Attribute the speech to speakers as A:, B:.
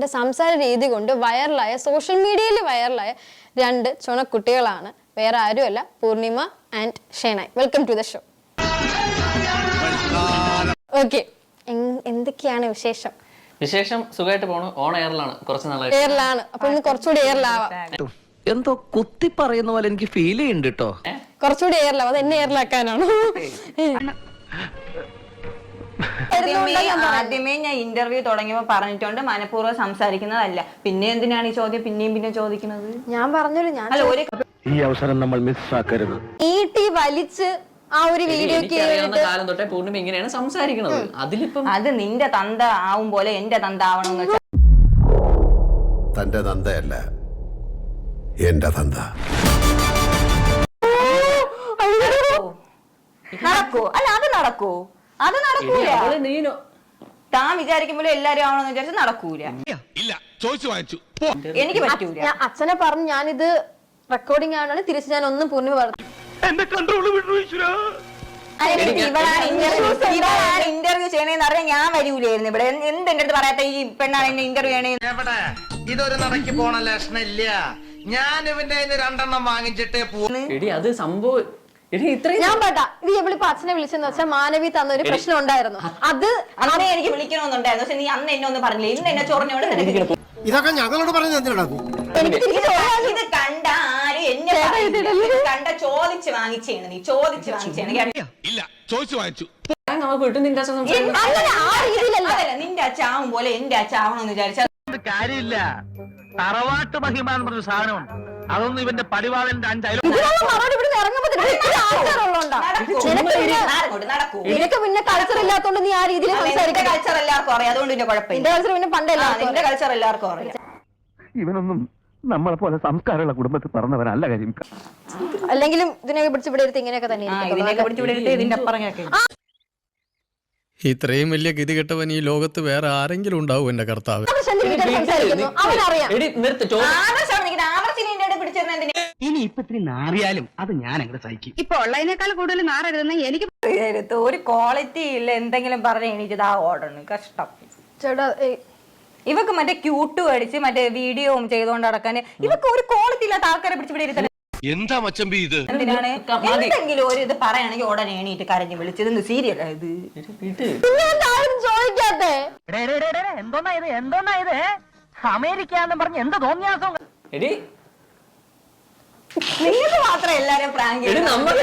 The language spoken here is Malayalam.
A: തന്റെ സംസാര രീതി കൊണ്ട് വൈറലായ സോഷ്യൽ മീഡിയയിൽ വൈറലായ രണ്ട് ചുണക്കുട്ടികളാണ്. വേറെ ആരുമല്ല, Poornima and Shenoy. Welcome to the show. Okay, എന്തൊക്കെയാണ് വിശേഷം?
B: വിശേഷം സുഖമായിട്ട് പോണു. ഓൺ എയറിലാണ്, കുറച്ച് നാളായിട്ട്
A: എയറിലാണ്. അപ്പൊ ഇന്ന് കുറച്ചുകൂടി എയറിലാവാം.
C: എന്തോ കുത്തി പറയുന്ന പോലെ എനിക്ക് ഫീൽ ചെയ്യുന്നുണ്ട് കേട്ടോ.
A: കുറച്ചുകൂടി എയറിലാവും. അത് എന്നെ എയറിലാക്കാനാണോ?
D: ആദ്യമേ ഞാൻ ഇന്റർവ്യൂ തുടങ്ങിയപ്പോ പറഞ്ഞിട്ടുണ്ട് മനഃപൂർവ്വം സംസാരിക്കുന്നതല്ല. പിന്നെ എന്തിനാണ് ഈ ചോദ്യം പിന്നെയും ചോദിക്കുന്നത്?
A: ഞാൻ പറഞ്ഞല്ലോ, ഞാൻ
C: ഈ അവസരം നമ്മൾ മിസ്സാക്കരുത്.
A: ഈട്ടി വലിച്ച് ആ ഒരു വീഡിയോ
B: കാലം തൊട്ടേ പൂർണ്ണിമ ഇങ്ങനെയാണ് സംസാരിക്കുന്നത്. അതിലിപ്പം
D: അത് നിന്റെ തന്ത ആവും പോലെ എന്റെ തന്ത ആവണമെന്ന് വെച്ചാൽ
E: തന്റെ തന്തയല്ല, എന്റെ തന്ത.
D: നടക്കൂ? അല്ല, അത് നടക്കൂ? അത് നടക്കൂല. താൻ വിചാരിക്കുമ്പോൾ എല്ലാരും ആവണമെന്ന് വിചാരിച്ചാൽ നടക്കൂല. എനിക്ക് പറ്റൂല.
A: അച്ഛനെ പറഞ്ഞു ഞാനിത് റെക്കോർഡിംഗ് ആണ്, തിരിച്ച് ഞാൻ ഒന്നും പൂർണ്ണിമ പറഞ്ഞു.
D: ഇവളാണ് ഇന്റർവ്യൂ ചെയ്യണേന്ന് അറിയാൻ ഞാൻ വരൂലായിരുന്നു ഇവിടെ. എന്ത് എന്റെ അടുത്ത് പറയാത്ത ഈ പെണ്ണാണ് എന്നെ ഇന്റർവ്യൂ ചെയ്യണേ?
F: ഇതൊരു നടക്ക് പോണ ലക്ഷണില്ല. ഞാൻ ഇവന്റെ രണ്ടെണ്ണം വാങ്ങിച്ചിട്ടേ
B: അത് സംഭവം.
A: ഞാൻ പാട്ടാ ഇത് എവിളിപ്പോ അച്ഛനെ വിളിച്ചെന്ന് വെച്ചാൽ മാനവി തന്ന ഒരു പ്രശ്നം ഉണ്ടായിരുന്നു. അത്
D: അന്നേ എനിക്ക് വിളിക്കണമെന്നുണ്ടായിരുന്നു. പക്ഷെ നീ അന്ന് എന്നെ ഒന്നും പറഞ്ഞില്ല. ഇന്ന് എന്നെ ചോറിനോട്
E: ഇതൊക്കെ ഞങ്ങളോട് പറഞ്ഞു എന്തിനാ?
D: ഇത് കണ്ട ആരും എന്നെ കണ്ട ചോദിച്ച് വാങ്ങിച്ചാണ്. നീ ചോദിച്ച് വാങ്ങിച്ചാണ്. നിന്റെ അച്ഛാവും പോലെ എന്റെ അച്ഛാവണമെന്ന് വിചാരിച്ചാൽ
F: കാര്യമില്ല. തറവാട്ട് മഹിമ എന്ന് പറഞ്ഞ സാധനമുണ്ട്. അതൊന്നും ഇവന്റെ പടിവാളന്റെ
A: നിനക്ക് പിന്നെ കൾച്ചർ ഇല്ലാത്തോണ്ട് നീ ആ രീതിയിൽ സംസാരിക്കുന്ന
D: കൾച്ചർ എല്ലാവർക്കും അറിയാം. അതുകൊണ്ട് പിന്നെ കുഴപ്പമില്ല.
A: കൾച്ചർ പിന്നെ പണ്ടല്ല,
D: നിന്റെ കൾച്ചർ എല്ലാവർക്കും അറിയാം.
C: ഇവനൊന്നും നമ്മളെ പോലെ സംസ്കാരമുള്ള കുടുംബത്തിൽ പറഞ്ഞവനല്ല കാര്യം.
A: അല്ലെങ്കിലും ഇതിനൊക്കെ പിടിച്ച് ഇവിടെ എടുത്ത് ഇങ്ങനെയൊക്കെ തന്നെ
D: ഇതിന്റെ അപ്പുറം
G: ഇത്രയും വലിയ ഗതികെട്ടവൻ ഈ ലോകത്ത് വേറെ ആരെങ്കിലും ഉണ്ടാവും എന്റെ കർത്താവ്.
A: അവനറിയാം.
F: ഇനി ഇപ്പൊ ഇത്തിരി നാറിയാലും അത് ഞാൻ അങ്ങനെ സഹിക്കും.
H: ഇപ്പൊ ഉള്ളതിനേക്കാൾ കൂടുതൽ നാറരുതെന്ന് എനിക്ക്
D: ഒരു ക്വാളിറ്റി ഇല്ല. എന്തെങ്കിലും പറഞ്ഞ എണീറ്റത് ആ ഓർഡർ കഷ്ടം.
A: ചേട്ടാ,
D: ഇവക്ക് മറ്റേ ക്യൂട്ട് അടിച്ച് മറ്റേ വീഡിയോ ചെയ്തോണ്ട് നടക്കാൻ ഇവക്ക് ഒരു ക്വാളിറ്റി ഇല്ലാത്ത ആൾക്കാരെ പിടിച്ച് ഇവിടെ ഇരുത്തണം.
E: എന്താ മച്ചമ്പി ഇത്?
D: എന്തിനാണ് എന്തെങ്കിലും ഒരു ഇത് പറയണെങ്കിൽ ഉടനെ എണീറ്റ് കരഞ്ഞ് വിളിച്ചത് സീരിയൽ ഇത്
A: ചോദിക്കാത്തെ
F: എന്തോന്നാ ഇത് അമേരിക്ക എന്ന് പറഞ്ഞ് എന്താ തോന്നിയാസം?
D: നിങ്ങൾക്ക് മാത്രം എല്ലാരും പ്രാങ്ക്
B: നമ്മൾ